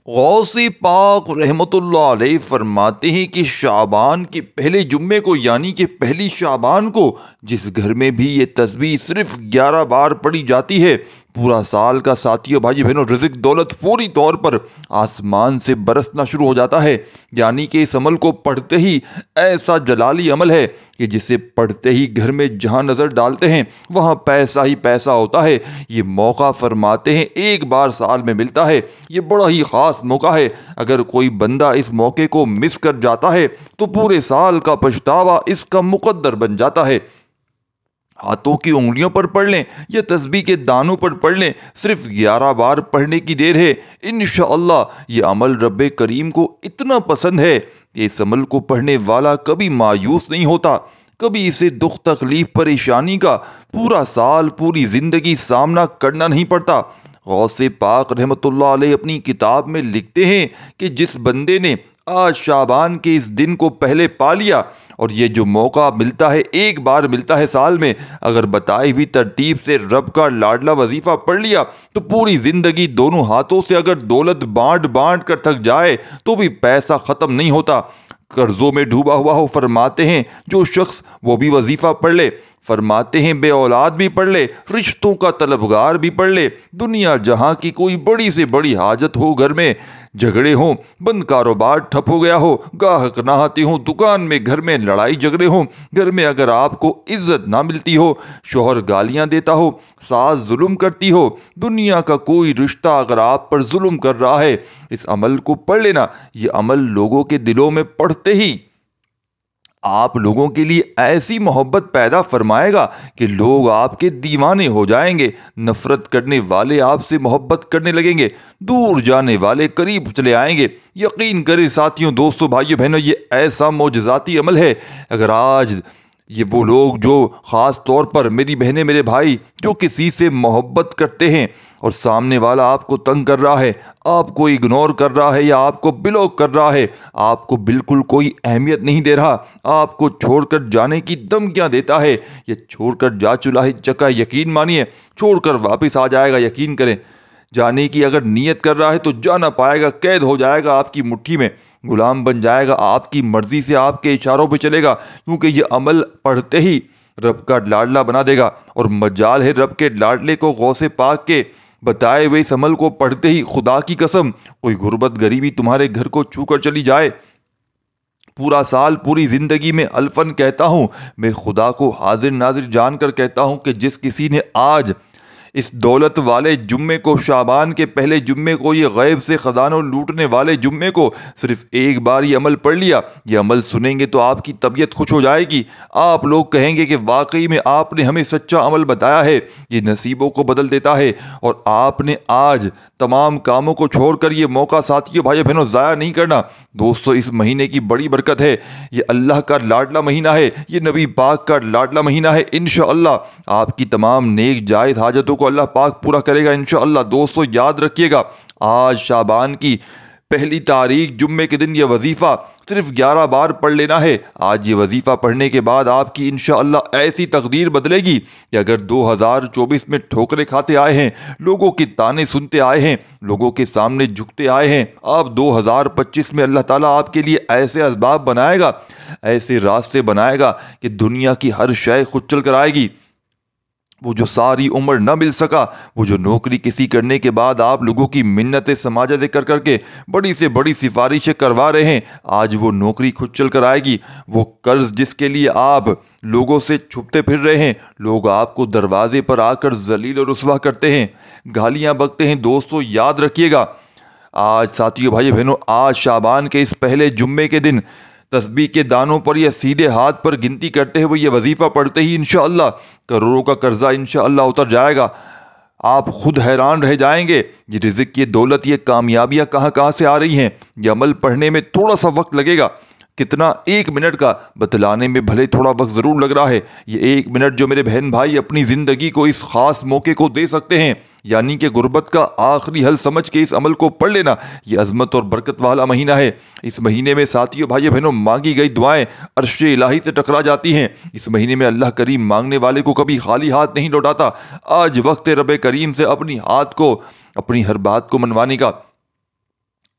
غوث پاک رحمۃ اللہ علیہ فرماتے ہیں کہ شعبان کے پہلے جمعے کو یعنی کہ پہلی شعبان کو جس گھر میں بھی یہ تسبیح صرف 11 بار پڑھی جاتی ہے، پورا سال کا ساتھیوں بھائی بہنوں رزق دولت فوری طور پر آسمان سے برسنا شروع ہو جاتا ہے۔ یعنی کہ اس عمل کو پڑھتے ہی ایسا جلالی عمل ہے کہ جسے پڑھتے ہی گھر میں جہاں نظر ڈالتے ہیں وہاں پیسہ ہی پیسہ ہوتا ہے۔ یہ موقع فرماتے ہیں ایک بار سال میں ملتا ہے، یہ بڑا ہی خاص موقع ہے۔ اگر کوئی بندہ اس موقع کو مس کر جاتا ہے تو پورے سال کا پچھتاوا اس کا مقدر بن جاتا ہے۔ ہاتھوں کی انگلیوں پر پڑھ لیں یا تسبیح کے دانوں پر پڑھ لیں، صرف 11 بار پڑھنے کی دیر ہے۔ انشاءاللہ یہ عمل رب کریم کو اتنا پسند ہے کہ اس عمل کو پڑھنے والا کبھی مایوس نہیں ہوتا، کبھی اسے دکھ تکلیف پریشانی کا پورا سال پوری زندگی سامنا کرنا نہیں پڑتا۔ غوث پاک رحمۃ اللہ علیہ اپنی کتاب میں لکھتے ہیں کہ جس بندے نے آج شعبان کے اس دن کو پہلے پا لیا اور یہ جو موقع ملتا ہے ایک بار ملتا ہے سال میں، اگر بتائی ہوئی ترتیب سے رب کا لاڈلا وظیفہ پڑھ لیا تو پوری زندگی دونوں ہاتھوں سے اگر دولت بانٹ بانٹ کر تھک جائے تو بھی پیسہ ختم نہیں ہوتا، قرضوں میں ڈوبا ہوا ہو۔ فرماتے ہیں جو شخص وہ بھی وظیفہ پڑھ لے، فرماتے ہیں بے اولاد بھی پڑھ لے، رشتوں کا طلبگار بھی پڑھ لے، دنیا جہاں کی کوئی بڑی سے بڑی حاجت ہو، گھر میں جھگڑے ہوں، بند کاروبار ٹھپ ہو گیا ہو، گاہک نہ آتے ہوں، دکان میں گھر میں لڑائی جھگڑے ہوں، گھر میں اگر آپ کو عزت نہ ملتی ہو، شوہر گالیاں دیتا ہو، ساس ظلم کرتی ہو، دنیا کا کوئی رشتہ اگر آپ پر ظلم کر رہا ہے، اس عمل کو پڑھ لینا۔ یہ عمل لوگوں کے دلوں میں پڑھتے ہی آپ لوگوں کے لیے ایسی محبت پیدا فرمائے گا کہ لوگ آپ کے دیوانے ہو جائیں گے، نفرت کرنے والے آپ سے محبت کرنے لگیں گے، دور جانے والے قریب چلے آئیں گے۔ یقین کریں ساتھیوں، دوستوں، بھائیوں بہنوں، یہ ایسا معجزاتی عمل ہے۔ اگر آج یہ وہ لوگ جو خاص طور پر میری بہنیں میرے بھائی جو کسی سے محبت کرتے ہیں اور سامنے والا آپ کو تنگ کر رہا ہے، آپ کو اگنور کر رہا ہے یا آپ کو بلاک کر رہا ہے، آپ کو بالکل کوئی اہمیت نہیں دے رہا، آپ کو چھوڑ کر جانے کی دھمکیاں دیتا ہے، یہ چھوڑ کر جا چلا ہے چکا، یقین مانیے چھوڑ کر واپس آ جائے گا۔ یقین کریں جانے کی اگر نیت کر رہا ہے تو جا نہ پائے گا، قید ہو جائے گا آپ کی مٹھی میں، غلام بن جائے گا، آپ کی مرضی سے آپ کے اشاروں پہ چلے گا، کیونکہ یہ عمل پڑھتے ہی رب کا لاڈلا بنا دے گا۔ اور مجال ہے رب کے لاڈلے کو غوث پاک کے بتائے ہوئے اس عمل کو پڑھتے ہی خدا کی قسم کوئی غربت غریبی تمہارے گھر کو چھو کر چلی جائے، پورا سال پوری زندگی میں الفن کہتا ہوں، میں خدا کو حاضر ناظر جان کر کہتا ہوں کہ جس کسی نے آج اس دولت والے جمعے کو، شعبان کے پہلے جمعے کو، یہ غیب سے خزانوں لوٹنے والے جمعے کو صرف ایک بار یہ عمل پڑھ لیا، یہ عمل سنیں گے تو آپ کی طبیعت خوش ہو جائے گی، آپ لوگ کہیں گے کہ واقعی میں آپ نے ہمیں سچا عمل بتایا ہے، یہ نصیبوں کو بدل دیتا ہے۔ اور آپ نے آج تمام کاموں کو چھوڑ کر یہ موقع ساتھیوں بھائیوں بہنوں ضائع نہیں کرنا۔ دوستو اس مہینے کی بڑی برکت ہے، یہ اللہ کا لاڈلا مہینہ ہے، یہ نبی پاک کا لاڈلا مہینہ ہے۔ انشاءاللہ آپ کی تمام نیک جائز حاجتوں کو اللہ پاک پورا کرے گا انشاءاللہ۔ دوستو یاد رکھیے گا آج شعبان کی پہلی تاریخ جمعے کے دن یہ وظیفہ صرف 11 بار پڑھ لینا ہے۔ آج یہ وظیفہ پڑھنے کے بعد آپ کی انشاءاللہ ایسی تقدیر بدلے گی کہ اگر 2024 میں ٹھوکریں کھاتے آئے ہیں، لوگوں کے تانے سنتے آئے ہیں، لوگوں کے سامنے جھکتے آئے ہیں، آپ 2025 میں اللہ تعالیٰ آپ کے لیے ایسے اسباب بنائے گا، ایسے راستے بنائے گا کہ دنیا کی ہر شے خود چل کر آئے گی۔ وہ جو ساری عمر نہ مل سکا، وہ جو نوکری کسی کرنے کے بعد آپ لوگوں کی منتیں سماجتیں کر کر کے بڑی سے بڑی سفارشیں کروا رہے ہیں، آج وہ نوکری خود چل کر آئے گی۔ وہ قرض جس کے لیے آپ لوگوں سے چھپتے پھر رہے ہیں، لوگ آپ کو دروازے پر آ کر ذلیل و رسوا کرتے ہیں، گالیاں بکتے ہیں، دوستو یاد رکھیے گا آج ساتھیوں بھائی بہنوں، آج شعبان کے اس پہلے جمعے کے دن تسبیح کے دانوں پر یا سیدھے ہاتھ پر گنتی کرتے ہوئے یہ وظیفہ پڑھتے ہی انشاءاللہ کروڑوں کا قرضہ انشاءاللہ اتر جائے گا۔ آپ خود حیران رہ جائیں گے یہ رزق، یہ دولت، یہ کامیابیاں کہاں سے آ رہی ہیں۔ یہ عمل پڑھنے میں تھوڑا سا وقت لگے گا، کتنا، 1 منٹ کا، بتلانے میں بھلے تھوڑا وقت ضرور لگ رہا ہے۔ یہ 1 منٹ جو میرے بہن بھائی اپنی زندگی کو اس خاص موقع کو دے سکتے ہیں، یعنی کہ غربت کا آخری حل سمجھ کے اس عمل کو پڑھ لینا، یہ عظمت اور برکت والا مہینہ ہے۔ اس مہینے میں ساتھیوں بھائیوں بہنوں مانگی گئی دعائیں عرش الہی سے ٹکرا جاتی ہیں۔ اس مہینے میں اللہ کریم مانگنے والے کو کبھی خالی ہاتھ نہیں لوٹاتا۔ آج وقت رب کریم سے اپنی ہر بات کو منوانے کا،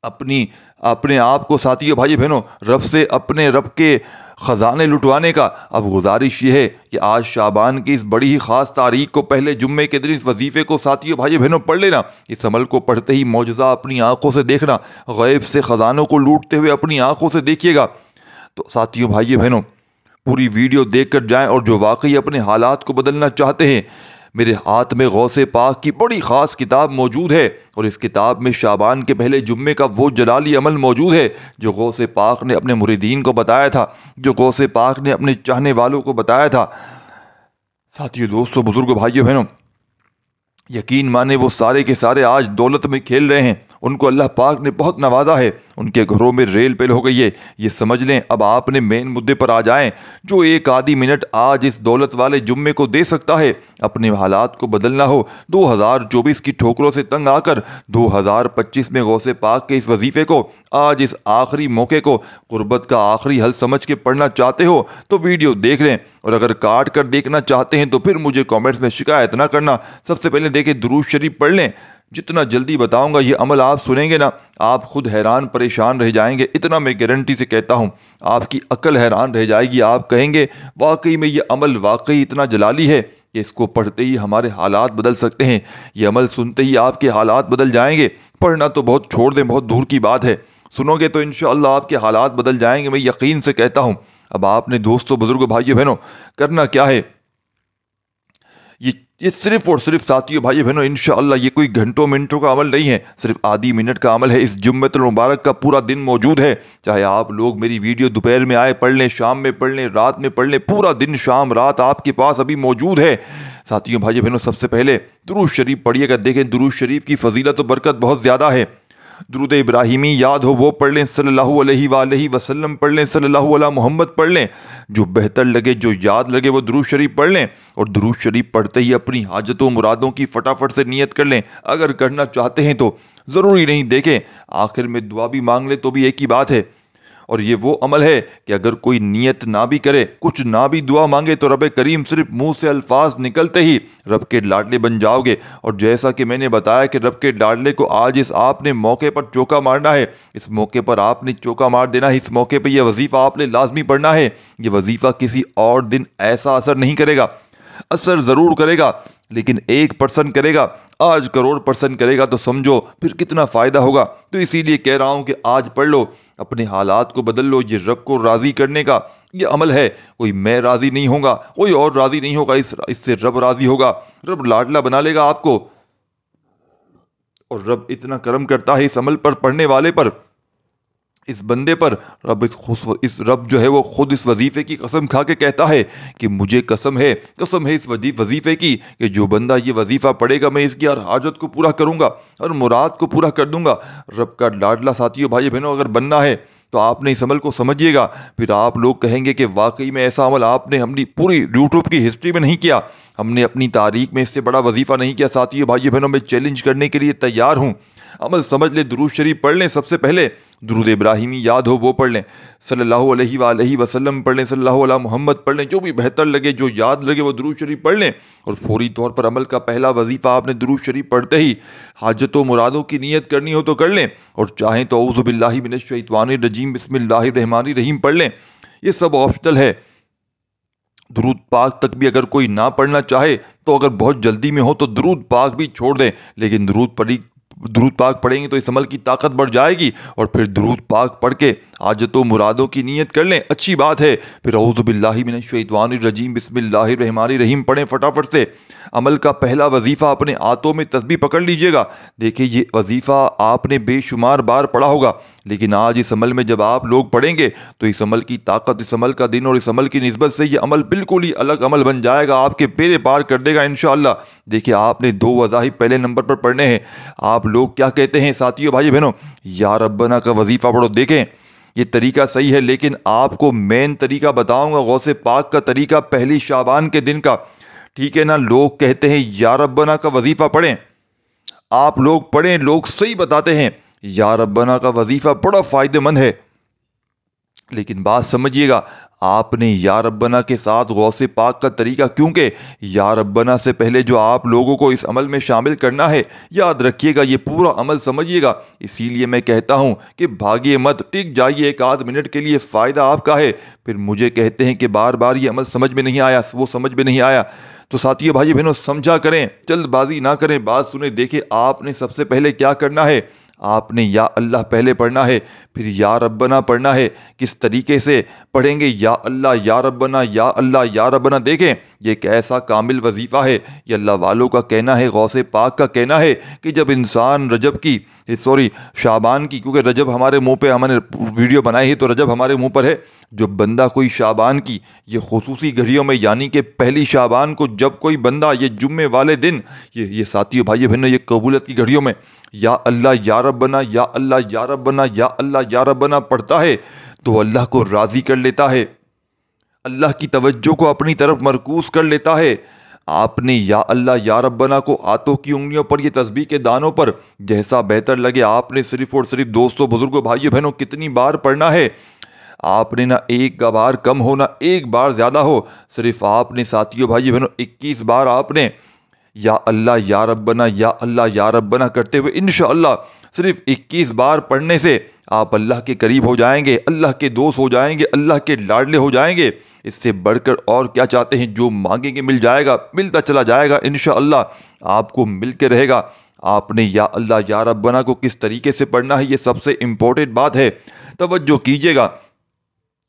اپنے آپ کو ساتھیوں بھائی بہنوں رب سے اپنے رب کے خزانے لٹوانے کا اب گزارش یہ ہے کہ آج شعبان کی اس بڑی ہی خاص تاریخ کو پہلے جمعے کے دن اس وظیفے کو ساتھیوں بھائی بہنوں پڑھ لینا. اس عمل کو پڑھتے ہی معجزہ اپنی آنکھوں سے دیکھنا, غیب سے خزانوں کو لوٹتے ہوئے اپنی آنکھوں سے دیکھیے گا. تو ساتھیوں بھائی بہنوں پوری ویڈیو دیکھ کر جائیں, اور جو واقعی اپنے حالات کو بدلنا چاہتے ہیں, میرے ہاتھ میں غوث پاک کی بڑی خاص کتاب موجود ہے, اور اس کتاب میں شعبان کے پہلے جمعے کا وہ جلالی عمل موجود ہے جو غوث پاک نے اپنے مریدین کو بتایا تھا, جو غوث پاک نے اپنے چاہنے والوں کو بتایا تھا. ساتھیوں دوستوں بزرگوں بھائیوں بہنوں, یقین مانے وہ سارے کے سارے آج دولت میں کھیل رہے ہیں, ان کو اللہ پاک نے بہت نوازا ہے, ان کے گھروں میں ریل پیل ہو گئی ہے. یہ سمجھ لیں اب آپ نے مین مدے پر آ جائیں. جو ایک آدھی منٹ آج اس دولت والے جمعے کو دے سکتا ہے, اپنے حالات کو بدلنا ہو, 2024 کی ٹھوکروں سے تنگ آ کر 2025 میں غوث پاک کے اس وظیفے کو, آج اس آخری موقع کو قربت کا آخری حل سمجھ کے پڑھنا چاہتے ہو تو ویڈیو دیکھ لیں, اور اگر کاٹ کر دیکھنا چاہتے ہیں تو پھر مجھے کامنٹس میں شکایت نہ کرنا. سب سے پہلے دیکھیں درود شریف پڑھ لیں. جتنا جلدی بتاؤں گا یہ عمل آپ سنیں گے نا, آپ خود حیران پریشان رہ جائیں گے, اتنا میں گارنٹی سے کہتا ہوں. آپ کی عقل حیران رہ جائے گی, آپ کہیں گے واقعی میں یہ عمل واقعی اتنا جلالی ہے کہ اس کو پڑھتے ہی ہمارے حالات بدل سکتے ہیں. یہ عمل سنتے ہی آپ کے حالات بدل جائیں گے. پڑھنا تو بہت چھوڑ دیں, بہت دور کی بات ہے, سنو گے تو انشاءاللہ آپ کے حالات بدل جائیں گے, میں یقین سے کہتا ہوں. اب آپ نے دوستوں بزرگوں بھائیوں بہنوں کرنا کیا ہے, یہ صرف اور صرف ساتھیوں بھائی بہنوں انشاءاللہ یہ کوئی گھنٹوں منٹوں کا عمل نہیں ہے, صرف آدھی منٹ کا عمل ہے. اس جمعۃ المبارک کا پورا دن موجود ہے, چاہے آپ لوگ میری ویڈیو دوپہر میں آئے پڑھ لیں, شام میں پڑھ لیں, رات میں پڑھ لیں, پورا دن شام رات آپ کے پاس ابھی موجود ہے. ساتھیوں بھائی بہنوں سب سے پہلے درود شریف پڑھیے گا. دیکھیں درود شریف کی فضیلت و برکت بہت زیادہ ہے. درود ابراہیمی یاد ہو وہ پڑھ لیں, صلی اللہ علیہ وآلہ وسلم پڑھ لیں, صلی اللہ علیہ محمد پڑھ لیں, جو بہتر لگے جو یاد لگے وہ درود شریف پڑھ لیں. اور درود شریف پڑھتے ہی اپنی حاجتوں مرادوں کی فٹافٹ سے نیت کر لیں. اگر کرنا چاہتے ہیں تو ضروری نہیں, دیکھیں آخر میں دعا بھی مانگ لیں تو بھی ایک ہی بات ہے. اور یہ وہ عمل ہے کہ اگر کوئی نیت نہ بھی کرے, کچھ نہ بھی دعا مانگے, تو رب کریم صرف منہ سے الفاظ نکلتے ہی رب کے لاڈلے بن جاؤ گے. اور جیسا کہ میں نے بتایا کہ رب کے لاڈلے کو آج آپ نے موقع پر چوکا مارنا ہے, اس موقع پر آپ نے چوکا مار دینا ہے, اس موقع پہ یہ وظیفہ آپ نے لازمی پڑھنا ہے. یہ وظیفہ کسی اور دن ایسا اثر نہیں کرے گا, اثر ضرور کرے گا لیکن 1% کرے گا, آج کروڑ% کرے گا, تو سمجھو پھر کتنا فائدہ ہوگا. تو اسی لیے کہہ رہا ہوں کہ آج پڑھ لو, اپنے حالات کو بدل لو. یہ رب کو راضی کرنے کا یہ عمل ہے. کوئی میں راضی نہیں ہوں گا, کوئی اور راضی نہیں ہوگا, اس سے رب راضی ہوگا. رب لاڈلا بنا لے گا آپ کو, اور رب اتنا کرم کرتا ہے اس عمل پر پڑھنے والے پر, اس بندے پر. رب جو ہے وہ خود اس وظیفے کی قسم کھا کے کہتا ہے کہ مجھے قسم ہے اس وظیفے کی کہ جو بندہ یہ وظیفہ پڑھے گا میں اس کی ہر حاجت کو پورا کروں گا, اور مراد کو پورا کر دوں گا. رب کا لاڈلا ساتھیوں بھائی بہنوں اگر بننا ہے تو آپ نے اس عمل کو سمجھیے گا. پھر آپ لوگ کہیں گے کہ واقعی میں ایسا عمل آپ نے ہماری پوری یوٹیوب کی ہسٹری میں نہیں کیا, ہم نے اپنی تاریخ میں اس سے بڑا وظیفہ نہیں کیا. ساتھیوں بھائی بہنوں میں چیلنج کرنے کے لیے تیار ہوں. عمل سمجھ لیں, درود شریف پڑھ لیں. سب سے پہلے درود ابراہیمی یاد ہو وہ پڑھ لیں, صلی اللہ علیہ وآلہ وسلم پڑھ لیں, صلی اللہ علیہ محمد پڑھ لیں, جو بھی بہتر لگے جو یاد لگے وہ درود شریف پڑھ لیں. اور فوری طور پر عمل کا پہلا وظیفہ آپ نے درود شریف پڑھتے ہی حاجتوں مرادوں کی نیت کرنی ہو تو کر لیں, اور چاہیں تو اعوذ باللہ من الشیطان الرجیم بسم اللہ الرحمن الرحیم پڑھ لیں. یہ سب آپشنل ہے. درود پاک تک بھی اگر کوئی نہ پڑھنا چاہے تو اگر بہت جلدی میں ہو تو درود پاک بھی چھوڑ دیں, لیکن درود پاک پڑھیں گے تو اس عمل کی طاقت بڑھ جائے گی. اور پھر درود پاک پڑھ کے حاجتوں مرادوں کی نیت کر لیں, اچھی بات ہے. پھر اعوذ باللہ من الشیطان الرجیم بسم اللہ الرحمن الرحیم پڑھیں فٹافٹ سے. عمل کا پہلا وظیفہ اپنے ہاتھوں میں تسبیح پکڑ لیجئے گا. دیکھیں یہ وظیفہ آپ نے بے شمار بار پڑھا ہوگا, لیکن آج اس عمل میں جب آپ لوگ پڑھیں گے تو اس عمل کی طاقت, اس عمل کا دن اور اس عمل کی نسبت سے یہ عمل بالکل ہی الگ عمل بن جائے گا, آپ کے بیڑے پار کر دے گا انشاءاللہ. دیکھیں آپ نے 2 وظائف پہلے نمبر پر پڑھنے ہیں. آپ لوگ کیا کہتے ہیں ساتھیوں بھائی بہنوں, یا ربنا کا وظیفہ پڑھو. دیکھیں یہ طریقہ صحیح ہے, لیکن آپ کو مین طریقہ بتاؤں گا غوث پاک کا طریقہ پہلی شعبان کے دن کا, ٹھیک ہے نا. لوگ کہتے ہیں یا ربنا کا وظیفہ پڑھیں, آپ لوگ پڑھیں, لوگ صحیح بتاتے ہیں. یا ربنا کا وظیفہ بڑا فائدہ مند ہے. لیکن بات سمجھیے گا، آپ نے یا ربنا کے ساتھ غوث پاک کا طریقہ، کیونکہ یا ربنا سے پہلے جو آپ لوگوں کو اس عمل میں شامل کرنا ہے، یاد رکھیے گا، یہ پورا عمل سمجھیے گا۔ اسی لیے میں کہتا ہوں کہ بھاگیے مت، ٹک جائیے ایک آدھ منٹ کے لیے، فائدہ آپ کا ہے۔ پھر مجھے کہتے ہیں کہ بار بار یہ عمل سمجھ میں نہیں آیا، وہ سمجھ میں نہیں آیا۔ تو ساتھیو بھائی بہنوں، سمجھا کریں، جلد بازی نہ کریں، بات سنیں۔ دیکھیں آپ نے سب سے پہلے کیا کرنا ہے، آپ نے یا اللہ پہلے پڑھنا ہے، پھر یا ربنا پڑھنا ہے۔ کس طریقے سے پڑھیں گے؟ یا اللہ یا ربنا، یا اللہ یا ربنا۔ دیکھیں یہ ایک ایسا کامل وظیفہ ہے، یہ اللہ والوں کا کہنا ہے، غوث پاک کا کہنا ہے کہ جب انسان شعبان کی، کیونکہ رجب ہمارے منہ پہ، ہم نے ویڈیو بنائی ہے تو رجب ہمارے منہ پر ہے، جو بندہ کوئی شعبان کی یہ خصوصی گھڑیوں میں، یعنی کہ پہلی شعبان کو جب کوئی بندہ یہ جمعے والے دن، یہ ساتھیو بھائی بہنوں، یہ قبولیت کی گھڑیوں میں یا اللہ یا ربنا، یا اللہ یا ربنا، یا اللہ یا ربنا پڑھتا ہے تو اللہ کو راضی کر لیتا ہے، اللہ کی توجہ کو اپنی طرف مرکوز کر لیتا ہے۔ آپ نے یا اللہ یا ربنا کو ہاتھوں کی انگلیوں پر، یہ تسبیح کے دانوں پر جیسا بہتر لگے، آپ نے صرف اور صرف دوستوں، بزرگوں، بھائیوں بہنوں کتنی بار پڑھنا ہے۔ آپ نے نہ ایک بار کم ہو، نہ ایک بار زیادہ ہو، صرف آپ نے ساتھیوں بھائیوں بہنوں 21 بار آپ نے یا اللہ یا ربنا، یا اللہ یا ربنا کرتے ہوئے انشاءاللہ صرف 21 بار پڑھنے سے آپ اللہ کے قریب ہو جائیں گے، اللہ کے دوست ہو جائیں گے، اللہ کے لاڈلے ہو جائیں گے۔ اس سے بڑھ کر اور کیا چاہتے ہیں؟ جو مانگیں گے مل جائے گا، ملتا چلا جائے گا، انشاءاللہ آپ کو مل کے رہے گا۔ آپ نے یا اللہ یا ربنا کو کس طریقے سے پڑھنا ہے، یہ سب سے امپورٹنٹ بات ہے، توجہ کیجیے گا۔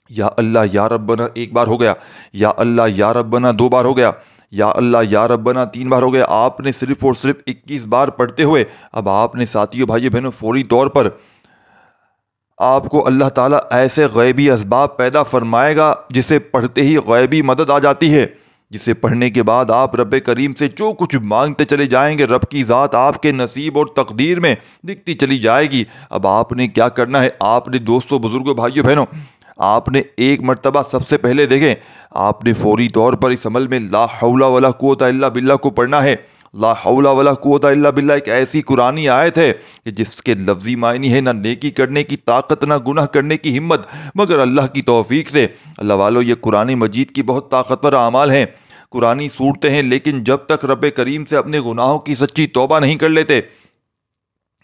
یا اللہ یا ربنا ایک بار ہو گیا، یا اللہ یا ربنا 2 بار ہو گیا، یا اللہ یا ربنا 3 بار ہو گیا۔ آپ نے صرف اور صرف 21 بار پڑھتے ہوئے اب آپ نے ساتھیوں بھائیوں بہنوں فوری طور پر آپ کو اللہ تعالیٰ ایسے غیبی اسباب پیدا فرمائے گا جسے پڑھتے ہی غیبی مدد آ جاتی ہے، جسے پڑھنے کے بعد آپ رب کریم سے جو کچھ مانگتے چلے جائیں گے، رب کی ذات آپ کے نصیب اور تقدیر میں دکھتی چلی جائے گی۔ اب آپ نے کیا کرنا ہے؟ آپ نے دوستوں، بزرگوں، بھائیوں بہنوں، آپ نے ایک مرتبہ سب سے پہلے دیکھیں، آپ نے فوری طور پر اس عمل میں لا حول ولا قوت الا باللہ کو پڑھنا ہے۔ لا حول ولا قوت الا باللہ ایک ایسی قرآنی آیت ہے کہ جس کے لفظی معنی ہے نہ نیکی کرنے کی طاقت، نہ گناہ کرنے کی ہمت، مگر اللہ کی توفیق سے۔ اللہ والو، یہ قرآن مجید کی بہت طاقتور اعمال ہیں، قرآنی صورتیں ہیں، لیکن جب تک رب کریم سے اپنے گناہوں کی سچی توبہ نہیں کر لیتے،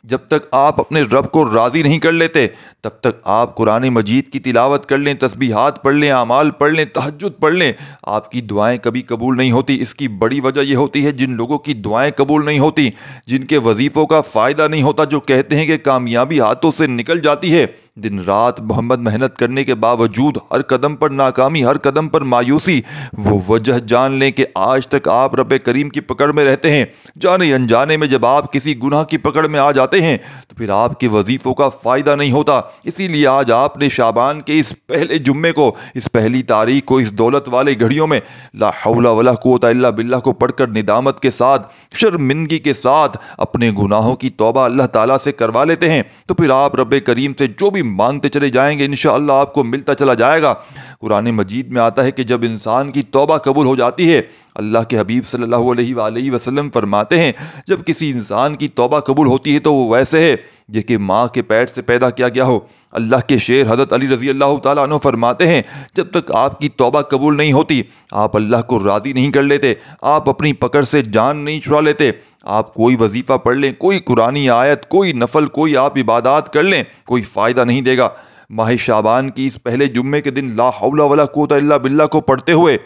جب تک آپ اپنے رب کو راضی نہیں کر لیتے، تب تک آپ قرآن مجید کی تلاوت کر لیں، تسبیحات پڑھ لیں، اعمال پڑھ لیں، تہجد پڑھ لیں، آپ کی دعائیں کبھی قبول نہیں ہوتی۔ اس کی بڑی وجہ یہ ہوتی ہے، جن لوگوں کی دعائیں قبول نہیں ہوتی، جن کے وظیفوں کا فائدہ نہیں ہوتا، جو کہتے ہیں کہ کامیابی ہاتھوں سے نکل جاتی ہے، دن رات محنت کرنے کے باوجود ہر قدم پر ناکامی، ہر قدم پر مایوسی، وہ وجہ جان لیں کہ آج تک آپ رب کریم کی پکڑ میں رہتے ہیں۔ جانے انجانے میں جب آپ کسی گناہ کی پکڑ میں آ جاتے ہیں تو پھر آپ کے وظیفوں کا فائدہ نہیں ہوتا۔ اسی لیے آج آپ نے شعبان کے اس پہلے جمعے کو، اس پہلی تاریخ کو، اس دولت والے گھڑیوں میں لا حول ولا قوت الا باللہ کو پڑھ کر ندامت کے ساتھ، شرمندگی کے ساتھ اپنے گناہوں کی توبہ اللہ تعالیٰ سے کروا لیتے ہیں، تو پھر آپ رب کریم سے جو بھی مانگتے چلے جائیں گے انشاءاللہ آپ کو ملتا چلا جائے گا۔ قرآن مجید میں آتا ہے کہ جب انسان کی توبہ قبول ہو جاتی ہے، اللہ کے حبیب صلی اللہ علیہ وآلہ وسلم فرماتے ہیں جب کسی انسان کی توبہ قبول ہوتی ہے تو وہ ویسے ہے یہ کہ ماں کے پیٹ سے پیدا کیا گیا ہو۔ اللہ کے شیر حضرت علی رضی اللہ تعالیٰ عنہ فرماتے ہیں جب تک آپ کی توبہ قبول نہیں ہوتی، آپ اللہ کو راضی نہیں کر لیتے، آپ اپنی پکڑ سے جان نہیں چھڑا لیتے، آپ کوئی وظیفہ پڑھ لیں، کوئی قرآنی آیت، کوئی نفل، کوئی آپ عبادات کر لیں، کوئی فائدہ نہیں دے گا۔ ماہ شعبان کی اس پہلے جمعے کے دن لا حول ولا قوت الا باللہ کو پڑھتے ہوئے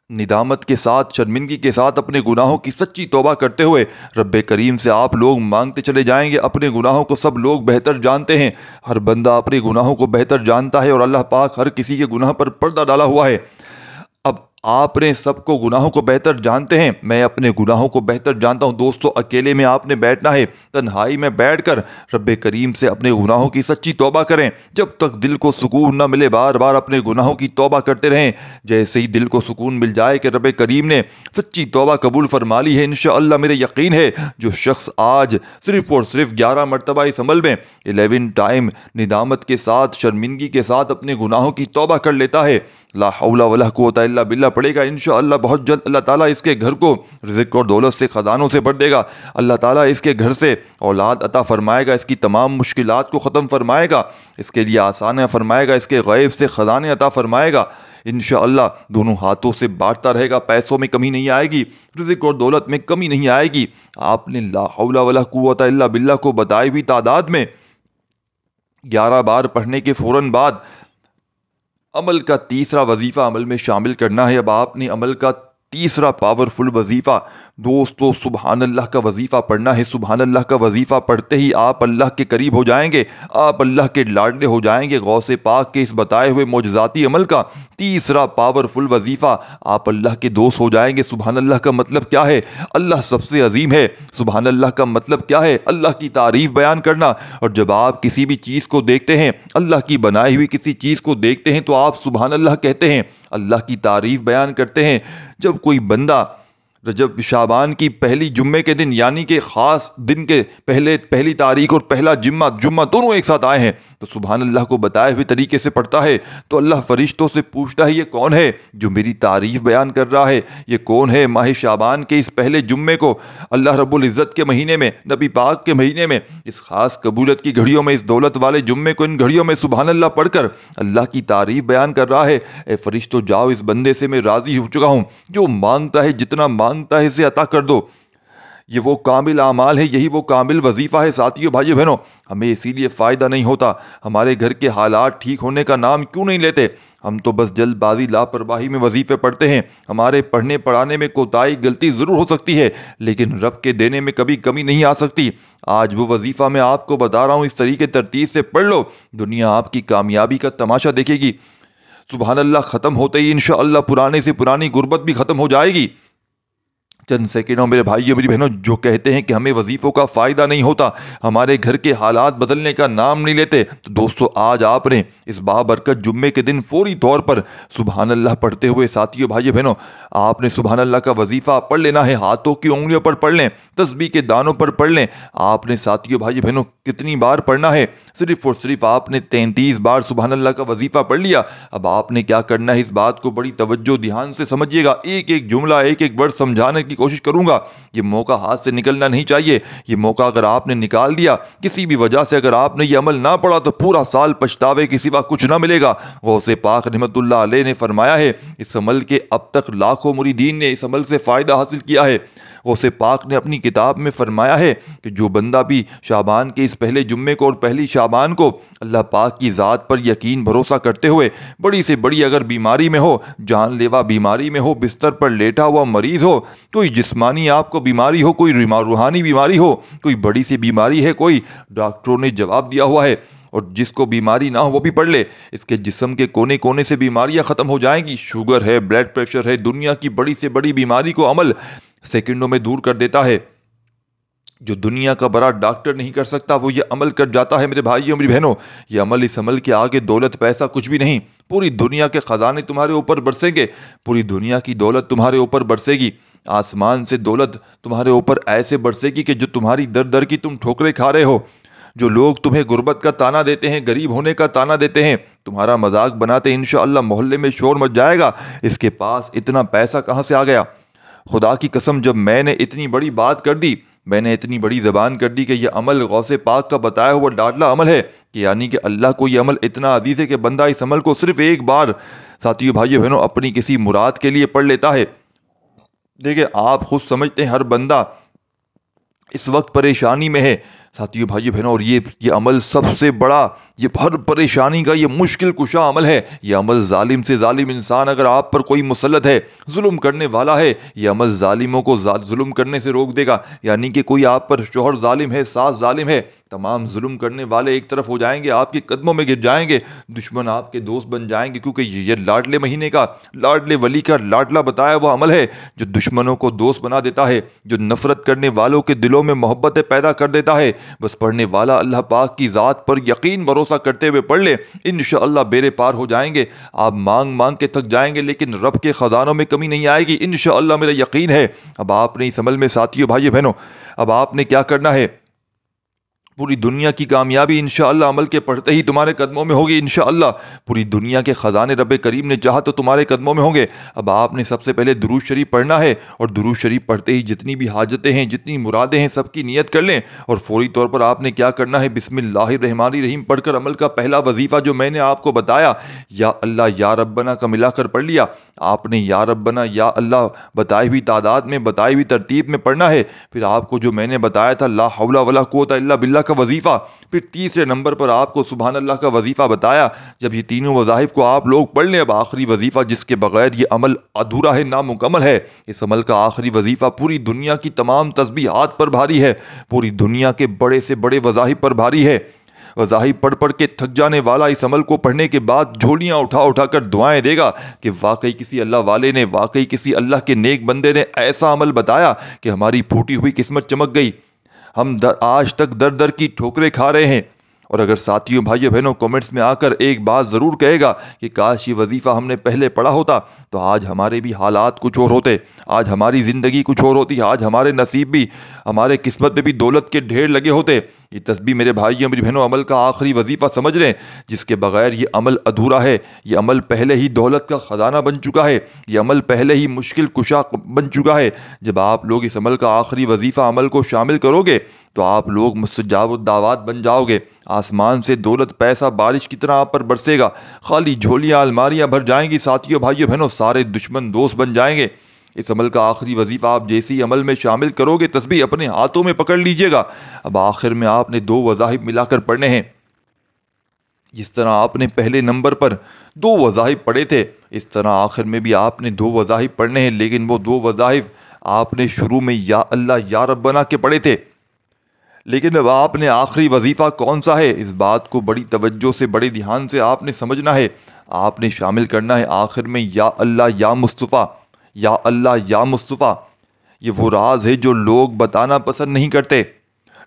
ندامت کے ساتھ، شرمندگی کے ساتھ اپنے گناہوں کی سچی توبہ کرتے ہوئے رب کریم سے آپ لوگ مانگتے چلے جائیں گے۔ اپنے گناہوں کو سب لوگ بہتر جانتے ہیں، ہر بندہ اپنے گناہوں کو بہتر جانتا ہے اور اللہ پاک ہر کسی کے گناہ پر پردہ ڈالا ہوا ہے۔ اب آپ نے سب کو گناہوں کو بہتر جانتے ہیں، میں اپنے گناہوں کو بہتر جانتا ہوں۔ دوستو، اکیلے میں آپ نے بیٹھنا ہے، تنہائی میں بیٹھ کر رب کریم سے اپنے گناہوں کی سچی توبہ کریں۔ جب تک دل کو سکون نہ ملے بار بار اپنے گناہوں کی توبہ کرتے رہیں۔ جیسے ہی دل کو سکون مل جائے کہ رب کریم نے سچی توبہ قبول فرما لی ہے، انشاءاللہ میرے یقین ہے جو شخص آج صرف اور صرف 11 مرتبہ اس عمل میں 11 ٹائم ندامت کے ساتھ، شرمندگی کے ساتھ اپنے گناہوں کی توبہ کر لیتا ہے، لا حول ولا قوت الا باللہ پڑے گا، انشاءاللہ بہت جلد اللہ تعالیٰ اس کے گھر کو رزق اور دولت سے خزانوں سے بھر دے گا، اللہ تعالیٰ اس کے گھر سے اولاد عطا فرمائے گا، اس کی تمام مشکلات کو ختم فرمائے گا، اس کے لیے آسانیاں فرمائے گا، اس کے غیب سے خزانے عطا فرمائے گا، انشاءاللہ دونوں ہاتھوں سے بانٹتا رہے گا، پیسوں میں کمی نہیں آئے گی، رزق اور دولت میں کمی نہیں آئے گی۔ آپ نے لا حول ولا قوت الا باللہ کو بتائی ہوئی تعداد میں 11 بار پڑھنے کے فوراً بعد عمل کا تیسرا وظیفہ عمل میں شامل کرنا ہے۔ اب آپ نے عمل کا تیسرا پاورفل وظیفہ دوستو سبحان اللہ کا وظیفہ پڑھنا ہے۔ سبحان اللہ کا وظیفہ پڑھتے ہی آپ اللہ کے قریب ہو جائیں گے، آپ اللہ کے لاڈلے ہو جائیں گے۔ غوث پاک کے اس بتائے ہوئے معجزاتی عمل کا تیسرا پاورفل وظیفہ، آپ اللہ کے دوست ہو جائیں گے۔ سبحان اللہ کا مطلب کیا ہے؟ اللہ سب سے عظیم ہے۔ سبحان اللہ کا مطلب کیا ہے؟ اللہ کی تعریف بیان کرنا۔ اور جب آپ کسی بھی چیز کو دیکھتے ہیں، اللہ کی بنائی ہوئی کسی چیز کو دیکھتے ہیں تو آپ سبحان اللہ کہتے ہیں، اللہ کی تعریف بیان کرتے ہیں۔ جب کوئی بندہ رجب شعبان کی پہلی جمعے کے دن یعنی کہ خاص دن کے پہلی تاریخ اور پہلا جمعہ دونوں ایک ساتھ آئے ہیں تو سبحان اللہ کو بتائے ہوئے طریقے سے پڑھتا ہے تو اللہ فرشتوں سے پوچھتا ہے، یہ کون ہے جو میری تعریف بیان کر رہا ہے؟ یہ کون ہے ماہ شعبان کے اس پہلے جمعے کو اللہ رب العزت کے مہینے میں، نبی پاک کے مہینے میں، اس خاص قبولیت کی گھڑیوں میں، اس دولت والے جمعے کو ان گھڑیوں میں سبحان اللہ پڑھ کر اللہ کی تعریف بیان کر رہا ہے؟ اے فرشتوں جاؤ، اس بندے سے میں راضی ہو چکا ہوں، جو مانگتا ہے جتنا مانگتا ہے اسے عطا کر دو۔ یہ وہ کامل اعمال ہے، یہی وہ کامل وظیفہ ہے۔ ساتھیو بھائیو بہنوں، ہمیں اسی لیے فائدہ نہیں ہوتا، ہمارے گھر کے حالات ٹھیک ہونے کا نام کیوں نہیں لیتے؟ ہم تو بس جلد بازی لاپرواہی میں وظیفے پڑھتے ہیں۔ ہمارے پڑھنے پڑھانے میں کوتاہی غلطی ضرور ہو سکتی ہے، لیکن رب کے دینے میں کبھی کمی نہیں آ سکتی۔ آج وہ وظیفہ میں آپ کو بتا رہا ہوں، اس طریقے ترتیب سے پڑھ لو، دنیا آپ کی کامیابی کا تماشا دیکھے گی۔ سبحان اللہ ختم ہوتے ہی انشاءاللہ پرانے سے پرانی غربت بھی ختم ہو جائے گی۔ چند سیکنڈوں میرے بھائیو میری بہنوں، جو کہتے ہیں کہ ہمیں وظیفوں کا فائدہ نہیں ہوتا، ہمارے گھر کے حالات بدلنے کا نام نہیں لیتے، تو دوستو آج آپ نے اس بابرکت جمعے کے دن فوری طور پر سبحان اللہ پڑھتے ہوئے ساتھیو بھائیو بہنوں، آپ نے سبحان اللہ کا وظیفہ پڑھ لینا ہے۔ ہاتھوں کی انگلیوں پر پڑھ لیں، تسبیح کے دانوں پر پڑھ لیں۔ آپ نے ساتھیو بھائیو بہنوں کتنی بار پڑھنا ہے؟ صرف اور صرف آپ نے 33 بار سبحان اللہ کا وظیفہ پڑھ لیا۔ اب آپ نے کیا کرنا ہے؟ اس بات کو بڑی توجہ دھیان سے سمجھیے گا، ایک ایک جملہ ایک ایک ورڈ سمجھانے کی کوشش کروں گا۔ یہ موقع ہاتھ سے نکلنا نہیں چاہیے۔ یہ موقع اگر آپ نے نکال دیا، کسی بھی وجہ سے اگر آپ نے یہ عمل نہ پڑھا تو پورا سال پچھتاوے کے سوا کچھ نہ ملے گا۔ غوث پاک رحمت اللہ علیہ نے فرمایا ہے، اس عمل کے اب تک لاکھوں مریدین نے اس عمل سے فائدہ حاصل کیا ہے۔ غوث پاک نے اپنی کتاب میں فرمایا ہے کہ جو بندہ بھی شعبان کے اس پہلے جمعے کو اور پہلی شعبان کو اللہ پاک کی ذات پر یقین بھروسہ کرتے ہوئے بڑی سے بڑی اگر بیماری میں ہو، جان لیوا بیماری میں ہو، بستر پر لیٹا ہوا مریض ہو، کوئی جسمانی آپ کو بیماری ہو، کوئی روحانی بیماری ہو، کوئی بڑی سی بیماری ہے، کوئی ڈاکٹروں نے جواب دیا ہوا ہے، اور جس کو بیماری نہ ہو وہ بھی پڑھ لے، اس کے جسم کے کونے کونے سے بیماریاں ختم ہو جائیں گی۔ شوگر ہے، بلڈ پریشر ہے، دنیا کی بڑی سے بڑی بیماری کو عمل سیکنڈوں میں دور کر دیتا ہے۔ جو دنیا کا بڑا ڈاکٹر نہیں کر سکتا وہ یہ عمل کر جاتا ہے۔ میرے بھائیوں میری بہنوں، یہ عمل، اس عمل کے آگے دولت پیسہ کچھ بھی نہیں۔ پوری دنیا کے خزانے تمہارے اوپر برسیں گے، پوری دنیا کی دولت تمہارے اوپر برسے گی، آسمان سے دولت تمہارے اوپر ایسے برسے گی کہ جو تمہاری در در کی تم ٹھوکریں کھا رہے ہو، جو لوگ تمہیں غربت کا تانا دیتے ہیں، غریب ہونے کا تانا دیتے ہیں، تمہارا مذاق بناتے ہیں، انشاءاللہ محلے میں شور مچ جائے گا، اس کے پاس اتنا پیسہ کہاں سے آ گیا؟ خدا کی قسم، جب میں نے اتنی بڑی بات کر دی، میں نے اتنی بڑی زبان کر دی کہ یہ عمل غوث پاک کا بتایا ہوا لاڈلا عمل ہے، کہ یعنی کہ اللہ کو یہ عمل اتنا عزیز ہے کہ بندہ اس عمل کو صرف ایک بار ساتھیو بھائیو بہنوں اپنی کسی مراد کے لیے پڑھ لیتا ہے۔ دیکھیں، آپ خود سمجھتے ہیں ہر بندہ اس وقت پریشانی میں ہے ساتھیو بھائیو بہنوں، اور یہ عمل سب سے بڑا، یہ ہر پریشانی کا یہ مشکل کشا عمل ہے۔ یہ عمل ظالم سے ظالم انسان اگر آپ پر کوئی مسلط ہے، ظلم کرنے والا ہے، یہ عمل ظالموں کو ظلم کرنے سے روک دے گا۔ یعنی کہ کوئی آپ پر شوہر ظالم ہے، ساس ظالم ہے، تمام ظلم کرنے والے ایک طرف ہو جائیں گے، آپ کے قدموں میں گر جائیں گے، دشمن آپ کے دوست بن جائیں گے، کیونکہ یہ لاڈلے مہینے کا، لاڈلے ولی کا لاڈلا بتایا وہ عمل ہے جو دشمنوں کو دوست بنا دیتا ہے، جو نفرت کرنے والوں کے دلوں میں محبتیں پیدا کر دیتا ہے۔ بس پڑھنے والا اللہ پاک کی ذات پر یقین بھروسہ کرتے ہوئے پڑھ لے، انشاءاللہ بیڑے پار ہو جائیں گے۔ آپ مانگ مانگ کے تھک جائیں گے لیکن رب کے خزانوں میں کمی نہیں آئے گی، انشاءاللہ میرا یقین ہے۔ اب آپ نے اس عمل میں ساتھیو بھائیو بہنوں، اب آپ نے کیا کرنا ہے؟ پوری دنیا کی کامیابی انشاءاللہ عمل کے پڑھتے ہی تمہارے قدموں میں ہوگی انشاءاللہ۔ پوری دنیا کے خزانے رب کریم نے چاہا تو تمہارے قدموں میں ہوں گے۔ اب آپ نے سب سے پہلے درود شریف پڑھنا ہے، اور درود شریف پڑھتے ہی جتنی بھی حاجتیں ہیں، جتنی مرادیں ہیں، سب کی نیت کر لیں، اور فوری طور پر آپ نے کیا کرنا ہے، بسم اللہ الرحمن الرحیم پڑھ کر عمل کا پہلا وظیفہ جو میں نے آپ کو بتایا، یا اللہ یا ربنا کا ملا کر پڑھ لیا۔ آپ نے یا ربنا یا اللہ بتائی ہوئی تعداد میں، بتائی ہوئی ترتیب میں پڑھنا ہے۔ پھر آپ کو جو میں نے بتایا تھا لا حول ولا قوت الا باللہ کا وظیفہ، پھر تیسرے نمبر پر آپ کو سبحان اللہ کا وظیفہ بتایا۔ جب یہ تینوں وظائف کو آپ لوگ پڑھ لیں، اب آخری وظیفہ جس کے بغیر یہ عمل ادھورا ہے، نامکمل ہے، اس عمل کا آخری وظیفہ پوری دنیا کی تمام تسبیحات پر بھاری ہے، پوری دنیا کے بڑے سے بڑے وظائف پر بھاری ہے۔ وظائف پڑھ پڑھ کے تھک جانے والا اس عمل کو پڑھنے کے بعد جھولیاں اٹھا اٹھا کر دعائیں دے گا کہ واقعی کسی اللہ والے نے، واقعی کسی اللہ کے نیک بندے نے ایسا عمل بتایا کہ ہماری پھوٹی ہوئی قسمت چمک گئی۔ ہم آج تک در در کی ٹھوکریں کھا رہے ہیں۔ اور اگر ساتھیوں بھائیوں بہنوں کومنٹس میں آ کر ایک بات ضرور کہے گا کہ کاش یہ وظیفہ ہم نے پہلے پڑھا ہوتا تو آج ہمارے بھی حالات کچھ اور ہوتے، آج ہماری زندگی کچھ اور ہوتی، آج ہمارے نصیب بھی، ہمارے قسمت میں بھی دولت کے ڈھیر لگے ہوتے۔ یہ تسبیح میرے بھائیوں میری بہنوں عمل کا آخری وظیفہ سمجھ لیں، جس کے بغیر یہ عمل ادھورا ہے۔ یہ عمل پہلے ہی دولت کا خزانہ بن چکا ہے، یہ عمل پہلے ہی مشکل کشا بن چکا ہے۔ جب آپ لوگ اس عمل کا آخری وظیفہ عمل کو شامل کرو گے تو آپ لوگ مستجاب الدعوات بن جاؤ گے۔ آسمان سے دولت پیسہ بارش کی طرح آپ پر برسے گا، خالی جھولیاں الماریاں بھر جائیں گی۔ ساتھیوں بھائیوں بہنوں سارے دشمن دوست بن جائیں گے۔ اس عمل کا آخری وظیفہ آپ جیسی عمل میں شامل کرو گے، تسبیح اپنے ہاتھوں میں پکڑ لیجئے گا۔ اب آخر میں آپ نے 2 وظائف ملا کر پڑھنے ہیں۔ جس طرح آپ نے پہلے نمبر پر 2 وظائف پڑھے تھے، اس طرح آخر میں بھی آپ نے 2 وظائف پڑھنے ہیں، لیکن وہ 2 وظائف آپ نے شروع میں یا اللہ یا ربنا کے پڑھے تھے، لیکن اب آپ نے آخری وظیفہ کون سا ہے، اس بات کو بڑی توجہ سے، بڑے دھیان سے آپ نے سمجھنا ہے۔ آپ نے شامل کرنا ہے آخر میں یا اللہ یا مصطفیٰ، یا اللہ یا مصطفیٰ۔ یہ وہ راز ہے جو لوگ بتانا پسند نہیں کرتے۔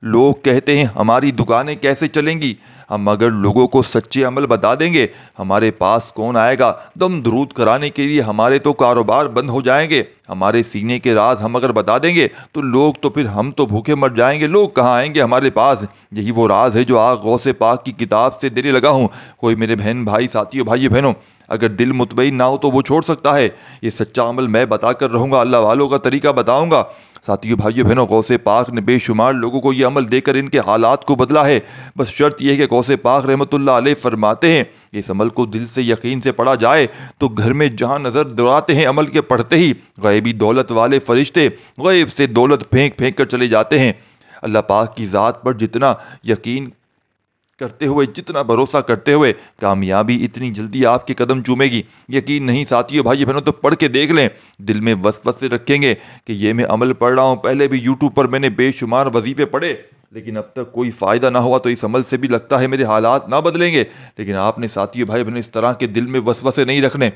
لوگ کہتے ہیں ہماری دکانیں کیسے چلیں گی، ہم اگر لوگوں کو سچے عمل بتا دیں گے ہمارے پاس کون آئے گا دم درود کرانے کے لیے، ہمارے تو کاروبار بند ہو جائیں گے۔ ہمارے سینے کے راز ہم اگر بتا دیں گے تو لوگ تو پھر ہم تو بھوکے مر جائیں گے، لوگ کہاں آئیں گے ہمارے پاس۔ یہی وہ راز ہے جو آج غوث پاک کی کتاب سے دینے لگا ہوں۔ کوئی میرے بہن بھائی ساتھیوں بھائی بہنوں اگر دل مطمئن نہ ہو تو وہ چھوڑ سکتا ہے، یہ سچا عمل میں بتا کر رہوں گا، اللہ والوں کا طریقہ بتاؤں گا۔ ساتھیوں بھائیوں بہنوں غوث پاک نے بے شمار لوگوں کو یہ عمل دے کر ان کے حالات کو بدلا ہے، بس شرط یہ ہے کہ غوث پاک رحمۃ اللہ علیہ فرماتے ہیں اس عمل کو دل سے یقین سے پڑھا جائے تو گھر میں جہاں نظر دوڑاتے ہیں عمل کے پڑھتے ہی غیبی دولت والے فرشتے غیب سے دولت پھینک پھینک کر چلے جاتے ہیں۔ اللہ پاک کی ذات پر جتنا یقین کرتے ہوئے، جتنا بھروسہ کرتے ہوئے، کامیابی اتنی جلدی آپ کے قدم چومے گی۔ یقین نہیں ساتھیوں بھائی بہنوں تو پڑھ کے دیکھ لیں، دل میں وسوسے رکھیں گے کہ یہ میں عمل پڑھ رہا ہوں، پہلے بھی یوٹیوب پر میں نے بے شمار وظیفے پڑھے لیکن اب تک کوئی فائدہ نہ ہوا، تو اس عمل سے بھی لگتا ہے میرے حالات نہ بدلیں گے۔ لیکن آپ نے ساتھیوں بھائی بہنوں اس طرح کے دل میں وسوسے نہیں رکھنے،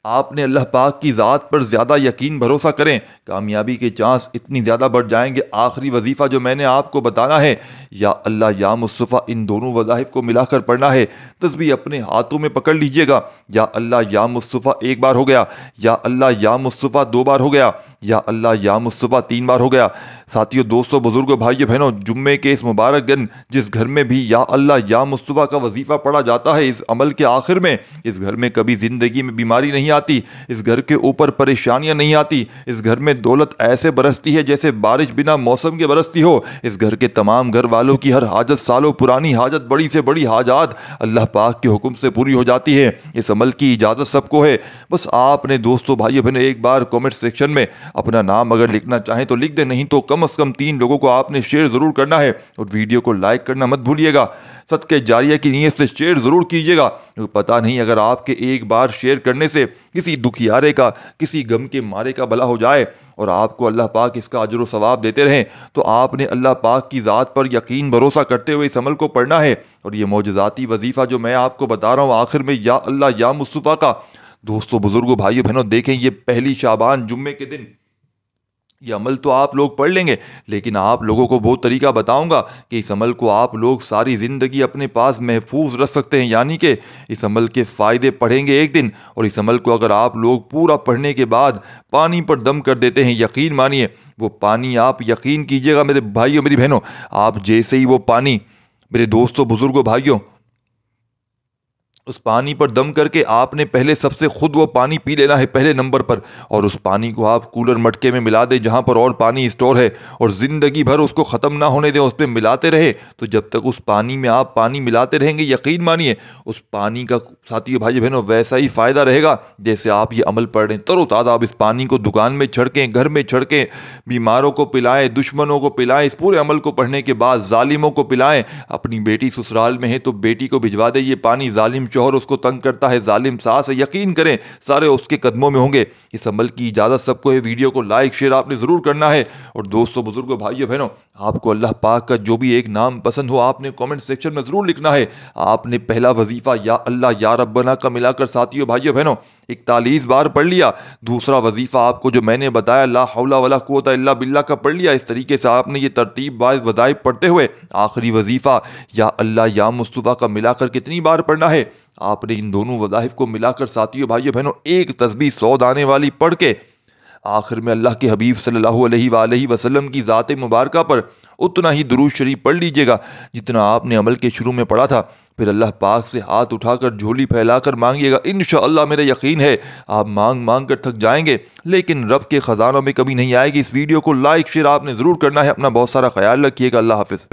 آپ نے اللہ پاک کی ذات پر زیادہ یقین بھروسہ کریں، کامیابی کے چانس اتنی زیادہ بڑھ جائیں گے۔ آخری وظیفہ جو میں نے آپ کو بتانا ہے یا اللہ یا مصطفیٰ، ان دونوں وظائف کو ملا کر پڑھنا ہے۔ تسبیح اپنے ہاتھوں میں پکڑ لیجئے گا، یا اللہ یا مصطفیٰ 1 بار ہو گیا، یا اللہ یا مصطفیٰ 2 بار ہو گیا، یا اللہ یا مصطفیٰ 3 بار ہو گیا۔ ساتھیوں دوستوں بزرگوں بھائیوں بہنوں، جمعے کے اس مبارک دن جس گھر میں بھی یا اللہ یا مصطفیٰ کا وظیفہ پڑھا جاتا ہے، اس عمل کے آخر میں اس گھر میں کبھی زندگی میں بیماری نہیں آتی، اس گھر کے اوپر پریشانیاں نہیں آتی، اس گھر میں دولت ایسے برستی ہے جیسے بارش بنا موسم کے برستی ہو۔ اس گھر کے تمام گھر والوں کی ہر حاجت، سالوں پرانی حاجت، بڑی سے بڑی حاجات اللہ پاک کے حکم سے پوری ہو جاتی ہے۔ اس عمل کی اجازت سب کو ہے، بس آپ نے دوستوں بھائیوں بہنوں ایک بار کامنٹ سیکشن میں اپنا نام اگر لکھنا چاہیں تو لکھ دیں، نہیں تو کم از کم 3 لوگوں کو آپ نے شیئر ضرور کرنا ہے، اور ویڈیو کو لائک کرنا مت بھولیے گا۔ صدقہ جاریہ کی نیت سے شیئر ضرور کیجیے گا، پتہ نہیں اگر آپ کے ایک بار شیئر کرنے سے کسی دکھیارے کا، کسی غم کے مارے کا بھلا ہو جائے اور آپ کو اللہ پاک اس کا اجر و ثواب دیتے رہیں، تو آپ نے اللہ پاک کی ذات پر یقین بھروسہ کرتے ہوئے اس عمل کو پڑھنا ہے۔ اور یہ معجزاتی وظیفہ جو میں آپ کو بتا رہا ہوں آخر میں یا اللہ یا مصطفیٰ کا، دوستوں بزرگوں بھائیوں بہنوں دیکھیں، یہ پہلی شعبان جمعے کے دن یہ عمل تو آپ لوگ پڑھ لیں گے، لیکن آپ لوگوں کو وہ طریقہ بتاؤں گا کہ اس عمل کو آپ لوگ ساری زندگی اپنے پاس محفوظ رکھ سکتے ہیں، یعنی کہ اس عمل کے فائدے پڑھیں گے ایک دن، اور اس عمل کو اگر آپ لوگ پورا پڑھنے کے بعد پانی پر دم کر دیتے ہیں، یقین مانیے وہ پانی، آپ یقین کیجئے گا میرے بھائیوں میری بہنوں، آپ جیسے ہی وہ پانی، میرے دوستوں بزرگوں بھائیوں، اس پانی پر دم کر کے آپ نے پہلے سب سے خود وہ پانی پی لینا ہے پہلے نمبر پر، اور اس پانی کو آپ کولر مٹکے میں ملا دیں جہاں پر اور پانی اسٹور ہے، اور زندگی بھر اس کو ختم نہ ہونے دیں، اس پہ ملاتے رہے، تو جب تک اس پانی میں آپ پانی ملاتے رہیں گے، یقین مانیے اس پانی کا ساتھیوں بھائی بہنوں ویسا ہی فائدہ رہے گا جیسے آپ یہ عمل پڑھ رہے ہیں۔ تر و تازہ آپ اس پانی کو دکان میں چھڑکیں، گھر میں چھڑکیں، بیماروں کو پلائیں، دشمنوں کو پلائیں، اس پورے عمل کو پڑھنے کے بعد ظالموں کو پلائیں، اپنی بیٹی سسرال میں ہے تو بیٹی کو بھجوا دے، یہ پانی ظالم شوہر اس کو تنگ کرتا ہے، ظالم ساس ہے، یقین کریں سارے اس کے قدموں میں ہوں گے۔ اس عمل کی اجازت سب کو ہے، ویڈیو کو لائک شیئر آپ نے ضرور کرنا ہے، اور دوستوں بزرگوں بھائیوں بہنوں آپ کو اللہ پاک کا جو بھی ایک نام پسند ہو آپ نے کامنٹ سیکشن میں ضرور لکھنا ہے۔ آپ نے پہلا وظیفہ یا اللہ یا ربنا کا ملا کر ساتھیوں بھائیوں بہنوں 41 بار پڑھ لیا، دوسرا وظیفہ آپ کو جو میں نے بتایا لا حول ولا قوت الا باللہ کا پڑھ لیا، اس طریقے سے آپ نے یہ ترتیب باز وظائف پڑھتے ہوئے آخری وظیفہ یا اللہ یا مصطفیٰ کا ملا کر کتنی بار پڑھنا ہے؟ آپ نے ان دونوں وظائف کو ملا کر ساتھیوں بھائیوں بہنوں ایک تسبیح 100 دانے والی پڑھ کے آخر میں اللہ کے حبیب صلی اللہ علیہ وآلہ وسلم کی ذات مبارکہ پر اتنا ہی درود شریف پڑھ لیجئے گا جتنا آپ نے عمل کے شروع میں پڑھا تھا، پھر اللہ پاک سے ہاتھ اٹھا کر جھولی پھیلا کر مانگیے گا، انشاءاللہ میرا یقین ہے آپ مانگ مانگ کر تھک جائیں گے لیکن رب کے خزانوں میں کبھی نہیں آئے گی۔ اس ویڈیو کو لائک شیئر آپ نے ضرور کرنا ہے، اپنا بہت سارا خیال رکھیے گا، اللہ حافظ۔